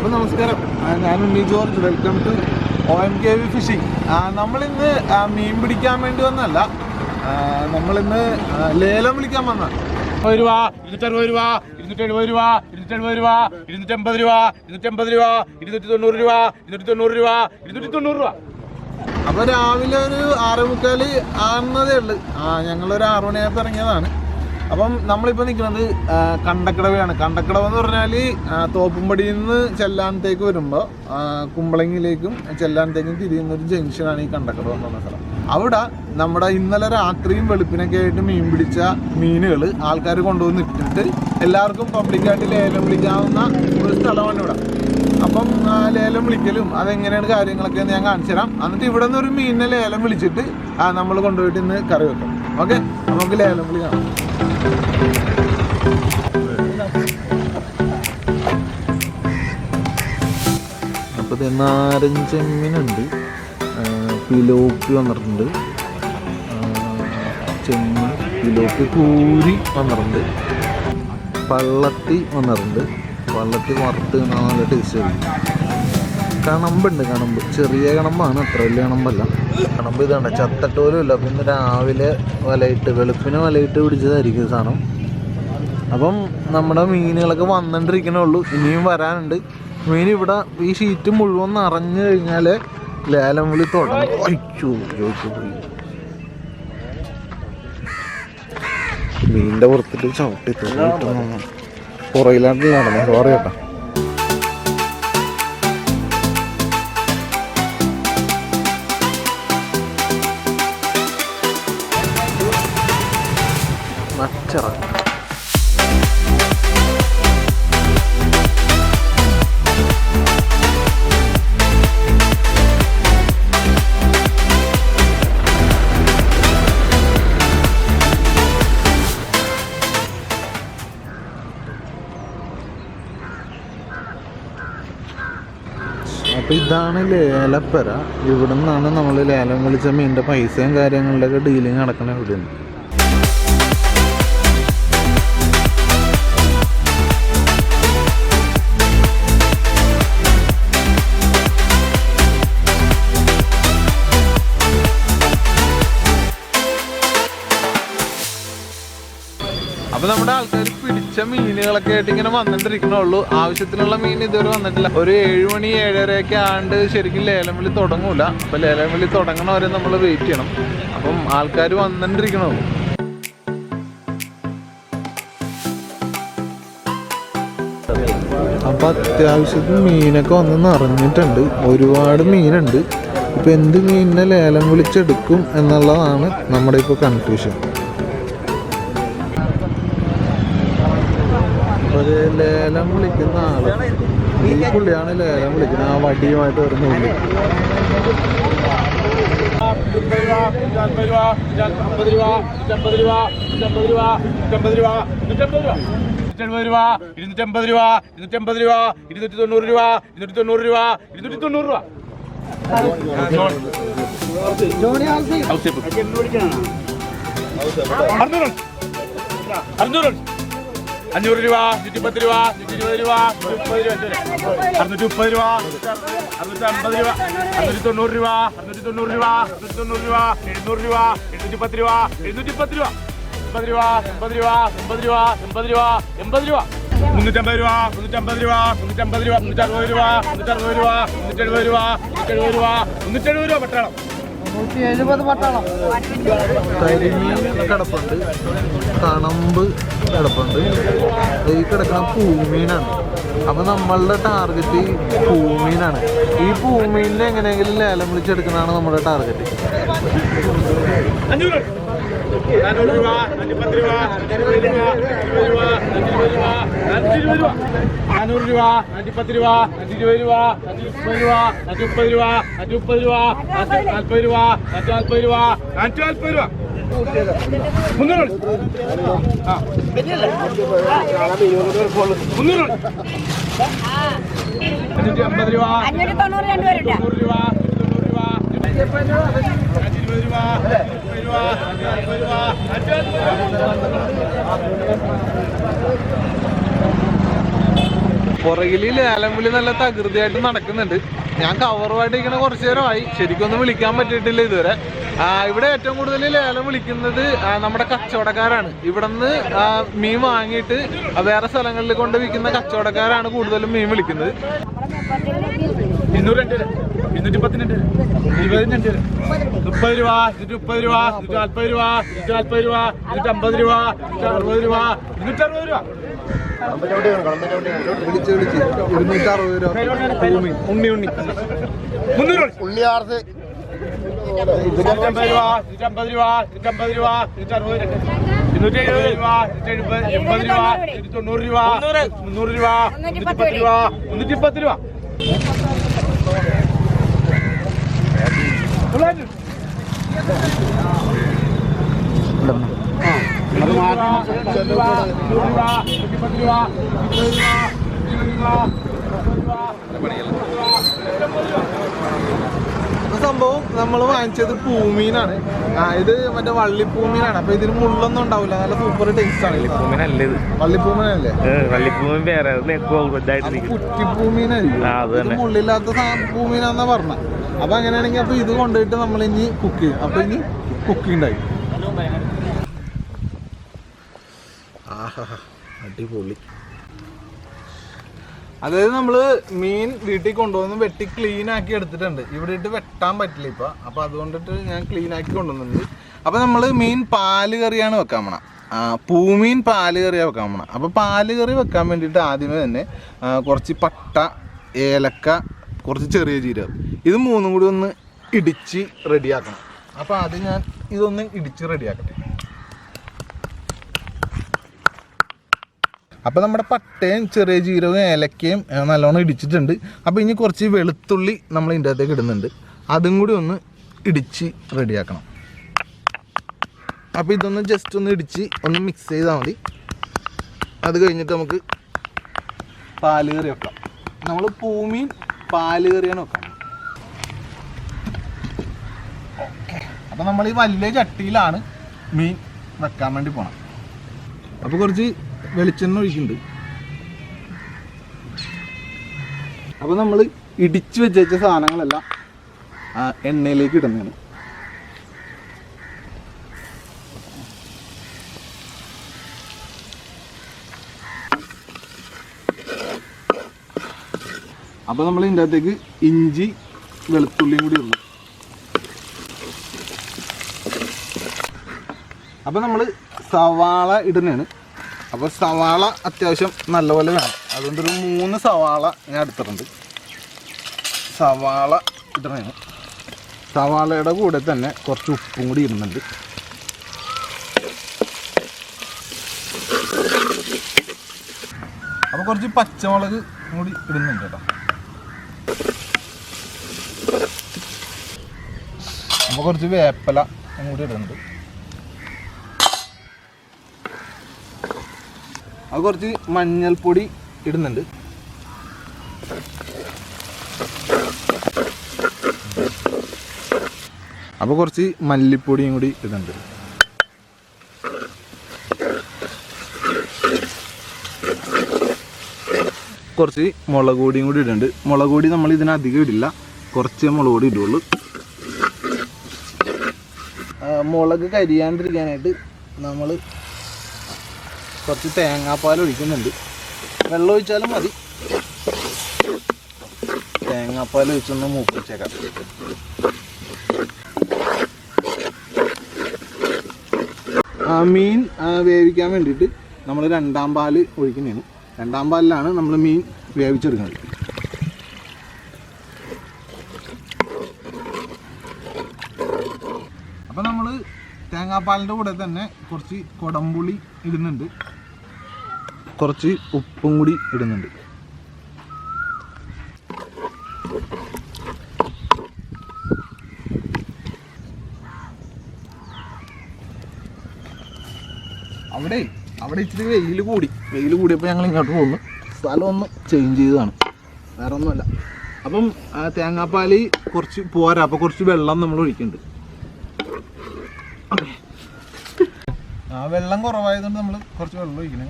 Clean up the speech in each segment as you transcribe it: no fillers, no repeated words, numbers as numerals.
അപ്പോൾ നമസ്കാരം, ഞാൻ Unni George. Welcome to OMKV fishing. നമ്മളിന്ന് മീൻ പിടിക്കാൻ വേണ്ടി വന്നല്ല, നമ്മളിന്ന് ലേലം വിളിക്കാൻ വന്ന. 100 രൂപ, 260 രൂപ, 270 രൂപ, 280 രൂപ, 280 രൂപ, 280 രൂപ, 290 രൂപ, 290 രൂപ, 290 രൂപ. അപ്പോൾ രാവിലെ ഒരു 6:45 ആകുന്നതേ ഉള്ളു. ഞങ്ങളൊരു 6 മണിയായപ്പോൾ ഇറങ്ങിയതാണ്. അപ്പം നമ്മളിപ്പോൾ നിൽക്കുന്നത് കണ്ടക്കടവയാണ്. കണ്ടക്കടവ് എന്ന് പറഞ്ഞാൽ തോപ്പുംപടിയിൽ നിന്ന് ചെല്ലാനത്തേക്ക് വരുമ്പോൾ കുമ്പളങ്ങിയിലേക്കും ചെല്ലാനത്തേക്കും തിരിയുന്ന ഒരു ജംഗ്ഷനാണ് ഈ കണ്ടക്കടവ് എന്ന് പറഞ്ഞ സ്ഥലം. അവിടെ നമ്മുടെ ഇന്നലെ രാത്രിയും വെളുപ്പിനൊക്കെ ആയിട്ട് മീൻ പിടിച്ച മീനുകൾ ആൾക്കാർ കൊണ്ടുവന്ന് ഇട്ടിട്ട് എല്ലാവർക്കും പബ്ലിക്കായിട്ട് ലേലം വിളിക്കാവുന്ന ഒരു സ്ഥലമാണ് ഇവിടെ. അപ്പം ലേലം വിളിക്കലും അതെങ്ങനെയാണ് കാര്യങ്ങളൊക്കെ ഞാൻ കാണിച്ചു തരാം. എന്നിട്ട് ഇവിടെ നിന്ന് ഒരു മീനിനെ ലേലം വിളിച്ചിട്ട് നമ്മൾ കൊണ്ടുപോയിട്ട് ഇന്ന് കറി വെക്കാം. ഓക്കെ, നമുക്ക് ലേലം വിളി കാണാം. അപ്പോൾ ഇത് നാരഞ്ച് ചെമ്മീനുണ്ട്, പിലോപ്പി വന്നിട്ടുണ്ട്, ചെമ്മീൻ പിലോപ്പി കൂരി വന്നിട്ടുണ്ട്, പള്ളത്തി വന്നിട്ടുണ്ട്. പള്ളത്തി വറുത്ത് നല്ല ടേസ്റ്റ് ആയിരിക്കും. കണമ്പുണ്ട്, കണമ്പ് ചെറിയ കണമ്പാണ്, അത്ര വലിയ കണമ്പല്ല. കണമ്പ് ഇതാണ്, ചത്തട്ടോലും ഇല്ല. പിന്നെ രാവിലെ വലയിട്ട് വെളുപ്പിന് വലയിട്ട് പിടിച്ചതായിരിക്കും സാധനം. അപ്പം നമ്മുടെ മീനുകളൊക്കെ വന്നിട്ടിരിക്കണുള്ളൂ, ഇനിയും വരാനുണ്ട്. മീൻ ഇവിടെ ഈ ഷീറ്റ് മുഴുവൻ നിറഞ്ഞു കഴിഞ്ഞാൽ ലേലം വിളി തുടങ്ങും. പോയി മീനിൻ്റെ പുറത്തിട്ട് ചവിട്ടി പുറയിലാണ്ട് നടന്നേ. സോറി കേട്ടോ. മച്ചറ അപ്പോൾ ഇതാണ് ലേലപ്പര. ഇവിടെ നിന്നാണ് നമ്മൾ ലേലം വിളിച്ച മീനിൻ്റെ പൈസയും കാര്യങ്ങളുടെയൊക്കെ ഡീലിങ് നടക്കണ ഇവിടെയാണ്. അപ്പോൾ നമ്മുടെ ആൾക്കാർ പിടിച്ച മീനുകളൊക്കെ ആയിട്ട് ഇങ്ങനെ വന്നിട്ടിരിക്കണുള്ളൂ. ആവശ്യത്തിനുള്ള മീൻ ഇതുവരെ വന്നിട്ടില്ല. ഒരു 7 മണി 7:30 ആണ്ട് ശരിക്കും ലേലം വിളി തുടങ്ങൂല. അപ്പോൾ ലേലം വിളി തുടങ്ങണവരെ നമ്മൾ വെയിറ്റ് ചെയ്യണം. അപ്പം ആൾക്കാർ വന്നിട്ടിരിക്കണുള്ളൂ. അപ്പം അത്യാവശ്യത്തിന് മീനൊക്കെ വന്ന് നിറഞ്ഞിട്ടുണ്ട്, ഒരുപാട് മീനുണ്ട്. ഇപ്പം എന്ത് മീനിനെ ലേലം വിളിച്ചെടുക്കും എന്നുള്ളതാണ് നമ്മുടെ ഇപ്പോൾ കൺഫ്യൂഷൻ. ഒരു ലേലം വിളിക്കുന്ന ആള് ഈ പുള്ളിയാണ് ലേലം വിളിക്കുന്നത്, ആ വടിയുമായിട്ട് വരുന്ന പുള്ളി. 290 രൂപ, 270 രൂപ, 280 രൂപ, 280 രൂപ, 280 രൂപ, 280 രൂപ, 270 രൂപ, 280 രൂപ, 280 രൂപ, 290 രൂപ, 290 രൂപ, 290 രൂപ. 500 രൂപ, 110 രൂപ, 120 രൂപ, 130 രൂപ, 630 രൂപ, 650 രൂപ, 690 രൂപ, 690 രൂപ, 690 രൂപ, 700 രൂപ, 710 രൂപ, 710 രൂപ, 80 രൂപ, 80 രൂപ, 80 രൂപ, 80 രൂപ, 80 രൂപ, 350 രൂപ, 350 രൂപ, 350 രൂപ, 360 രൂപ, 360 രൂപ, 370 രൂപ, 370 രൂപ, 370 രൂപ പട്ടാളം. 170 പട്ടാളം. കരിമീൻ കിടപ്പുണ്ട്, കണമ്പ് കിടപ്പുണ്ട്. ഈ കിടക്കുന്ന പൂമീനാണ്. അപ്പം നമ്മളുടെ ടാർഗറ്റ് പൂമീനാണ്. ഈ പൂമീനിനെ എങ്ങനെയെങ്കിലും ലേലം വിളിച്ചെടുക്കുന്നതാണ് നമ്മുടെ ടാർഗറ്റ്. 500 രൂപ, 410 രൂപ, 20 രൂപ, 20 രൂപ, 20 രൂപ, 20 രൂപ, 400 രൂപ, 410 രൂപ, 20 രൂപ, 30 രൂപ, 30 രൂപ, 30 രൂപ, 40 രൂപ, 40 രൂപ, 40 രൂപ, 300 550 രൂപ, 590 രണ്ടുപേരുണ്ട്. 90 രൂപ, 90 രൂപ, 20 രൂപ, 20 രൂപ, 30 രൂപ, 40 രൂപ, 40 രൂപ. പുറകിൽ ലേലം വിളി നല്ല തകൃതിയായിട്ട് നടക്കുന്നുണ്ട്. ഞാൻ കവറുമായിട്ട് ഇങ്ങനെ കുറച്ചു നേരമായി, ശരിക്കൊന്നും വിളിക്കാൻ പറ്റിയിട്ടില്ല ഇതുവരെ. ഇവിടെ ഏറ്റവും കൂടുതൽ ലേലം വിളിക്കുന്നത് നമ്മുടെ കച്ചവടക്കാരാണ്. ഇവിടുന്ന് മീൻ വാങ്ങിയിട്ട് വേറെ സ്ഥലങ്ങളിൽ കൊണ്ട് വിൽക്കുന്ന കച്ചവടക്കാരാണ് കൂടുതലും മീൻ വിളിക്കുന്നത്. 200 210 20 30 രൂപ 130 രൂപ 140 രൂപ 140 രൂപ 150 രൂപ 160 രൂപ 260 രൂപ വിളിച്ച് 260 രൂപ ഉണ്ണി 300 ഉള്ളിയാർത്ത് 150 രൂപ 150 രൂപ 150 രൂപ 160 270 രൂപ 80 രൂപ 90 രൂപ 300 രൂപ 110 രൂപ 110 രൂപ സംഭവം നമ്മൾ വാങ്ങിച്ചത് പൂമീനാണ്. ഇത് മറ്റേ വള്ളിപ്പൂമീനാണ്. അപ്പൊ ഇതിന് മുള്ളൊന്നും ഉണ്ടാവില്ല, നല്ല സൂപ്പർ ടേസ്റ്റ് ആണ്. വള്ളിപ്പൂമീനല്ലേ? കുറ്റിപ്പൂമീനായിരിക്കും, മുള്ളില്ലാത്ത പൂമീനാന്നാ പറഞ്ഞ. അപ്പൊ അങ്ങനെയാണെങ്കിൽ അപ്പൊ ഇത് കൊണ്ടുപോയിട്ട് നമ്മൾ ഇനി കുക്ക് ചെയ്യും. അപ്പൊ ഇനി കുക്കിംഗ് ഉണ്ടായി. ആഹാ അടിപൊളി. അതായത് നമ്മള് മീൻ വീട്ടിൽ കൊണ്ടുവന്ന് വെട്ടി ക്ലീൻ ആക്കി എടുത്തിട്ടുണ്ട്. ഇവിടെ ഇട്ട് വെട്ടാൻ പറ്റില്ല ഇപ്പൊ, അപ്പൊ അതുകൊണ്ടിട്ട് ഞാൻ ക്ലീൻ ആക്കി കൊണ്ടുവന്നിട്ടുണ്ട്. അപ്പൊ നമ്മള് മീൻ പാല് കറിയാണ് വെക്കാൻ പോണ. പൂമീൻ പാല് കറിയാണ് വെക്കാൻ പോണ. അപ്പൊ പാല് കറി വെക്കാൻ വേണ്ടിയിട്ട് ആദ്യമേ തന്നെ കുറച്ച് പട്ട, ഏലക്ക, കുറച്ച് ചെറിയ ജീരകം, ഇത് മൂന്നും കൂടി ഒന്ന് ഇടിച്ച് റെഡിയാക്കണം. അപ്പൊ ആദ്യം ഞാൻ ഇതൊന്ന് ഇടിച്ച് റെഡിയാക്കട്ടെ. അപ്പോൾ നമ്മുടെ പട്ടയും ചെറിയ ജീരകവും ഏലക്കയും നല്ലോണം ഇടിച്ചിട്ടുണ്ട്. അപ്പോൾ ഇനി കുറച്ച് വെളുത്തുള്ളി നമ്മൾ ഇതിൻ്റെ അകത്തേക്ക് ഇടുന്നുണ്ട്, അതും കൂടി ഒന്ന് ഇടിച്ച് റെഡിയാക്കണം. അപ്പോൾ ഇതൊന്ന് ജസ്റ്റ് ഒന്ന് ഇടിച്ച് ഒന്ന് മിക്സ് ചെയ്താൽ മതി. അത് കഴിഞ്ഞിട്ട് നമുക്ക് പാല് കറി വെക്കാം. നമ്മൾ പൂമീൻ പാല് കറിയാണ് വെക്കാം. ഓക്കെ, അപ്പോൾ നമ്മൾ ഈ വലിയ ചട്ടിയിലാണ് മീൻ വെക്കാൻ വേണ്ടി പോകണം. അപ്പോൾ കുറച്ച് വെളിച്ചെണ്ണ ഒഴിക്കുന്നുണ്ട്. അപ്പോൾ നമ്മൾ ഇടിച്ച് വെച്ച സാധനങ്ങളെല്ലാം എണ്ണയിലേക്ക് ഇടുന്നതാണ്. അപ്പോൾ നമ്മൾ ഇതിൻ്റെ അകത്തേക്ക് ഇഞ്ചി വെളുത്തുള്ളിയും കൂടി ഇടണം. അപ്പോൾ നമ്മൾ സവാള ഇടുന്നതാണ്. അപ്പോൾ സവാള അത്യാവശ്യം നല്ലപോലെ വേണം, അതുകൊണ്ടൊരു 3 സവാള ഞാൻ എടുത്തിട്ടുണ്ട്. സവാള ഇടണേന്. സവാളയുടെ കൂടെ തന്നെ കുറച്ച് ഉപ്പും കൂടി ഇടുന്നുണ്ട്. അപ്പോൾ കുറച്ച് പച്ചമുളക് കൂടി ഇടുന്നുണ്ട് കേട്ടോ. അപ്പോൾ കുറച്ച് വേപ്പില കൂടി ഇടുന്നുണ്ട്. അത് കുറച്ച് മഞ്ഞൾപ്പൊടി ഇടുന്നുണ്ട്. അപ്പോൾ കുറച്ച് മല്ലിപ്പൊടിയും കൂടി ഇടുന്നുണ്ട്. കുറച്ച് മുളക് പൊടിയും കൂടി ഇടുന്നുണ്ട്. മുളക് പൊടി നമ്മൾ ഇതിനധികം ഇടില്ല, കുറച്ച് മുളക് പൊടി ഇടുള്ളൂ. മുളക് കരിയാണ്ടിരിക്കാനായിട്ട് നമ്മൾ കുറച്ച് തേങ്ങാപ്പാൽ ഒഴിക്കുന്നുണ്ട്. വെള്ളം ഒഴിച്ചാലും മതി. തേങ്ങാപ്പാൽ ഒഴിച്ചൊന്ന് മൂപ്പിച്ചേക്കാം. മീൻ വേവിക്കാൻ വേണ്ടിയിട്ട് നമ്മൾ 2ാം പാല് ഒഴിക്കുന്നതാണ്. 2ാം പാലിലാണ് നമ്മൾ മീൻ വേവിച്ചെടുക്കുന്നത്. അപ്പോൾ നമ്മൾ തേങ്ങാപ്പാലിൻ്റെ കൂടെ തന്നെ കുറച്ച് കൊടംപുളി ഇടുന്നുണ്ട്, കുറച്ച് ഉപ്പും കൂടി ഇടുന്നുണ്ട്. അവിടെ ഇച്ചിരി വെയിൽ കൂടിയപ്പോൾ ഞങ്ങൾ ഇങ്ങോട്ട് പോകുന്നു. സ്ഥലം ഒന്ന് ചേഞ്ച് ചെയ്തതാണ്, വേറെ ഒന്നുമല്ല. അപ്പം തേങ്ങാപ്പാൽ കുറച്ച് പോരാ, അപ്പോൾ കുറച്ച് വെള്ളം നമ്മൾ ഒഴിക്കുന്നുണ്ട്. വെള്ളം കുറവായതുകൊണ്ട് നമ്മൾ കുറച്ച് വെള്ളം ഒഴിക്കണേ.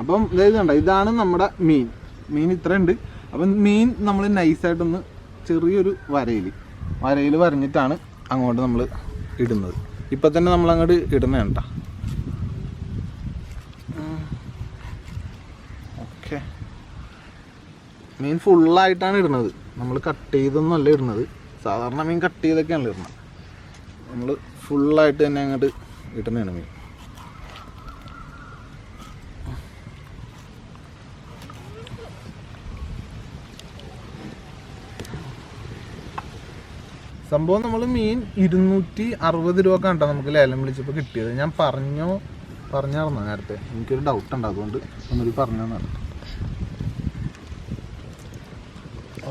അപ്പം അതായത് കണ്ട ഇതാണ് നമ്മുടെ മീൻ ഇത്ര ഉണ്ട്. അപ്പം മീൻ നമ്മൾ നൈസായിട്ടൊന്ന് ചെറിയൊരു വരയിൽ വരഞ്ഞിട്ടാണ് അങ്ങോട്ട് നമ്മൾ ഇടുന്നത്. ഇപ്പം തന്നെ നമ്മൾ അങ്ങോട്ട് ഇടുന്നതാണ് കേട്ടോ. ഓക്കെ, മീൻ ഫുള്ളായിട്ടാണ് ഇടുന്നത്, നമ്മൾ കട്ട് ചെയ്തൊന്നുമല്ല ഇടുന്നത്. സാധാരണ മീൻ കട്ട് ചെയ്തൊക്കെയാണല്ലോ ഇടുന്നത്. നമ്മൾ ഫുള്ളായിട്ട് തന്നെ അങ്ങോട്ട് ഇടുന്നതാണ് മീൻ. സംഭവം നമ്മൾ മീൻ 260 രൂപ കണ്ടാ നമുക്ക് ലേലം വിളിച്ചപ്പോൾ കിട്ടിയത്. ഞാൻ പറഞ്ഞായിരുന്നു നേരത്തെ, എനിക്കൊരു ഡൗട്ട് ഉണ്ട്, അതുകൊണ്ട് ഒന്നൊരു പറഞ്ഞു തന്നാണ്.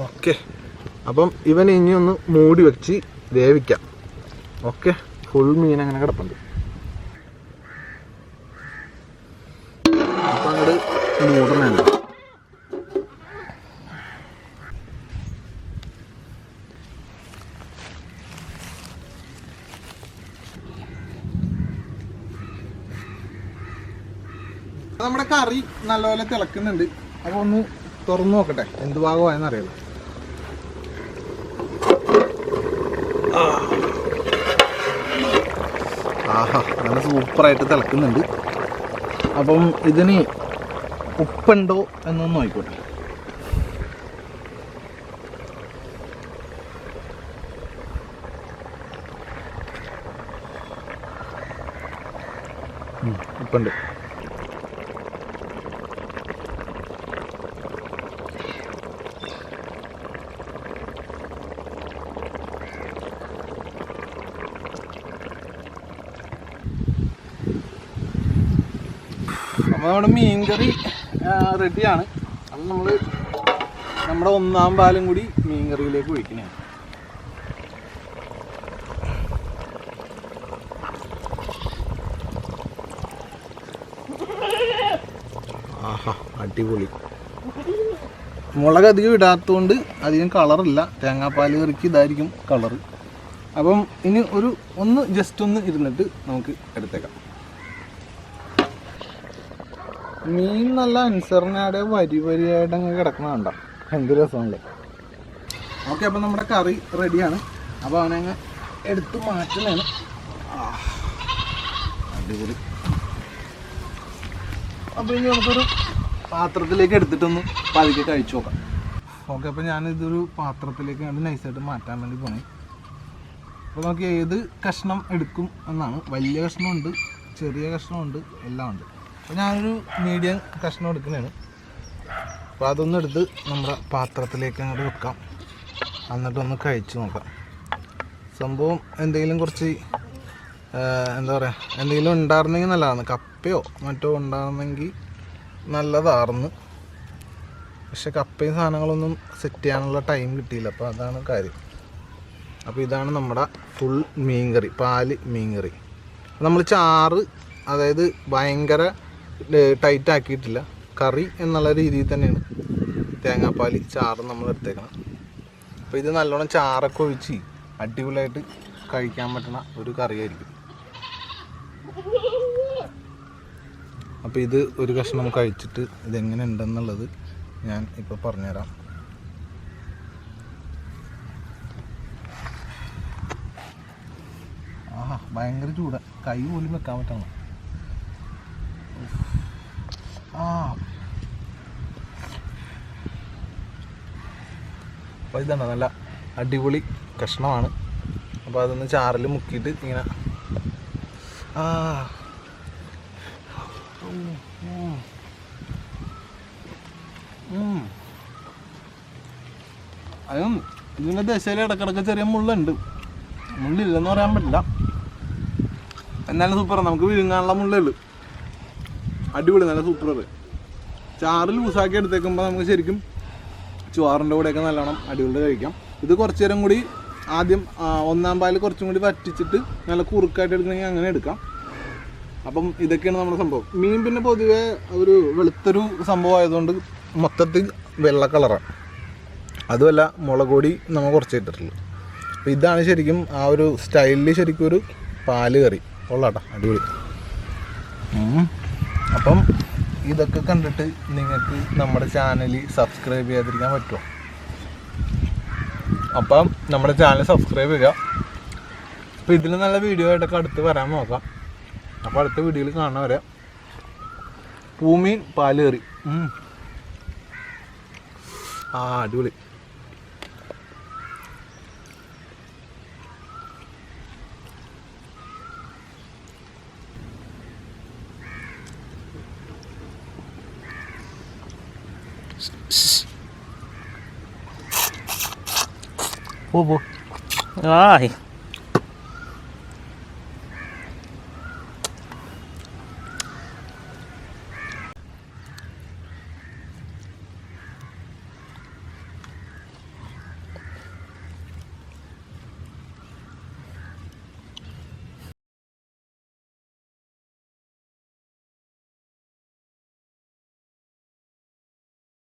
ഓക്കെ, അപ്പം ഇവൻ ഇനി ഒന്ന് മൂടി വെച്ച് വേവിക്കാം. ഓക്കെ, ഫുൾ മീൻ അങ്ങനെ കിടപ്പുണ്ട്. അപ്പം അങ്ങോട്ട് മൂടണുണ്ട്. നമ്മുടെ കറി നല്ലപോലെ തിളക്കുന്നുണ്ട്. അപ്പോൾ ഒന്ന് തുറന്നു നോക്കട്ടെ എന്ത് ഭാഗമായെന്നറിയാലോ. ആഹാ, നല്ല സൂപ്പറായിട്ട് തിളക്കുന്നുണ്ട്. അപ്പം ഇതിന് ഉപ്പുണ്ടോ എന്നൊന്നും ആയിക്കോട്ടെ. ഉപ്പുണ്ട്. അപ്പോൾ നമ്മുടെ മീൻകറി റെഡിയാണ്. അപ്പം നമ്മൾ നമ്മുടെ 1-ാം പാലും കൂടി മീൻകറിയിലേക്ക് ഒഴിക്കണേ. ആഹാ, അടിപൊളി. മുളക് അധികം ഇടാത്തതുകൊണ്ട് അധികം കളറില്ല. തേങ്ങാപ്പാൽ കറിക്ക് ഇതായിരിക്കും കളറ്. അപ്പം ഇനി ജസ്റ്റ് ഒന്ന് ഇരുന്നിട്ട് നമുക്ക് എടുത്തേക്കാം. മീൻ നല്ല അനുസരണയുടെ വരിയായിട്ട് അങ്ങ് കിടക്കണ കണ്ട എന്ത് രസമുണ്ട്. ഓക്കെ, അപ്പം നമ്മുടെ കറി റെഡിയാണ്. അപ്പോൾ അവനങ്ങ് എടുത്ത് മാറ്റുന്നതാണ്. അടിപൊളി. അപ്പോൾ ഇനി നമുക്കൊരു പാത്രത്തിലേക്ക് എടുത്തിട്ടൊന്ന് പതുക്കെ കഴിച്ചു നോക്കാം. ഓക്കെ, അപ്പോൾ ഞാനിതൊരു പാത്രത്തിലേക്ക് കണ്ട് നൈസായിട്ട് മാറ്റാൻ വേണ്ടി പോണേ. അപ്പോൾ നമുക്ക് ഏത് കഷ്ണം എടുക്കും എന്നാണ്. വലിയ കഷ്ണമുണ്ട്, ചെറിയ കഷ്ണമുണ്ട്, എല്ലാം ഉണ്ട്. അപ്പോൾ ഞാനൊരു മീഡിയം കഷ്ണം എടുക്കുന്നതാണ്. അപ്പോൾ അതൊന്നും എടുത്ത് നമ്മുടെ പാത്രത്തിലേക്ക് അങ്ങോട്ട് വെക്കാം. എന്നിട്ടൊന്ന് കഴിച്ച് നോക്കാം. സംഭവം എന്തെങ്കിലും കുറച്ച് എന്താ പറയുക, എന്തെങ്കിലും ഉണ്ടായിരുന്നെങ്കിൽ നല്ലതാണ്. കപ്പയോ മറ്റോ ഉണ്ടായിരുന്നെങ്കിൽ നല്ലതായിരുന്നു. പക്ഷെ കപ്പയും സാധനങ്ങളൊന്നും സെറ്റ് ചെയ്യാനുള്ള ടൈം കിട്ടിയില്ല. അപ്പോൾ അതാണ് കാര്യം. അപ്പോൾ ഇതാണ് നമ്മുടെ ഫുൾ മീൻകറി, പാല് മീൻകറി. നമ്മൾ ചാറ് അതായത് ഭയങ്കര ടൈറ്റ് ആക്കിയിട്ടില്ല. കറി എന്നുള്ള രീതിയിൽ തന്നെയാണ് തേങ്ങാപ്പാൽ ചാറ് നമ്മൾ എടുത്തേക്കണം. അപ്പോൾ ഇത് നല്ലോണം ചാറൊക്കെ ഒഴിച്ച് അടിപൊളിയായിട്ട് കഴിക്കാൻ പറ്റുന്ന ഒരു കറിയായിരിക്കും. അപ്പോൾ ഇത് ഒരു കഷ്ണം കഴിച്ചിട്ട് ഇതെങ്ങനെ ഉണ്ടെന്നുള്ളത് ഞാൻ ഇപ്പോൾ പറഞ്ഞുതരാം. ആഹാ, ഭയങ്കര ചൂട്, കൈ പോലും വെക്കാൻ പറ്റണം. അപ്പോൾ ഇതാണ് നല്ല അടിപൊളി കഷ്ണമാണ്. അപ്പോൾ അതൊന്ന് ചാറിൽ മുക്കിയിട്ട് ഇങ്ങനെ അതും ഇതിൻ്റെ ദശയിൽ ഇടക്കിടക്ക് ചെറിയ മുള്ളുണ്ട്. മുള്ളില്ലെന്ന് പറയാൻ പറ്റില്ല, എന്നാലും സൂപ്പറാണ്. നമുക്ക് വിഴുങ്ങാനുള്ള മുള്ളുള്ളൂ. അടിപൊളി, നല്ല സൂപ്പർ. ചാറ് ലൂസാക്കി എടുത്തേക്കുമ്പോൾ നമുക്ക് ശരിക്കും ചോറിൻ്റെ കൂടെയൊക്കെ നല്ലോണം അടിപൊളി കഴിക്കാം. ഇത് കുറച്ച് നേരം കൂടി ആദ്യം 1-ാം പാല് കുറച്ചും കൂടി വറ്റിച്ചിട്ട് നല്ല കുറുക്കായിട്ട് എടുക്കണമെങ്കിൽ അങ്ങനെ എടുക്കാം. അപ്പം ഇതൊക്കെയാണ് നമ്മുടെ സംഭവം. മീൻ പിന്നെ പൊതുവേ ഒരു വെളുത്തൊരു സംഭവം ആയതുകൊണ്ട് മൊത്തത്തിൽ വെള്ള കളറാണ്. അതുമല്ല, മുളക് പൊടി നമ്മൾ കുറച്ച് ഇട്ടിട്ടുള്ളൂ. അപ്പോൾ ഇതാണ് ശരിക്കും ആ ഒരു സ്റ്റൈലിൽ ശരിക്കും ഒരു പാല് കറി. കൊള്ളാട്ടോ, അടിപൊളി. അപ്പം ഇതൊക്കെ കണ്ടിട്ട് നിങ്ങൾക്ക് നമ്മുടെ ചാനൽ സബ്സ്ക്രൈബ് ചെയ്യാതിരിക്കാൻ പറ്റുമോ? അപ്പം നമ്മുടെ ചാനൽ സബ്സ്ക്രൈബ് ചെയ്യുക. അപ്പോൾ ഇതിൽ നല്ല വീഡിയോ ആയിട്ടൊക്കെ അടുത്ത് വരാൻ നോക്കാം. അപ്പോൾ അടുത്ത വീഡിയോയിൽ കാണാൻ വരാം. പൂമീൻ പാലേറി. അടിപൊളി. പോ.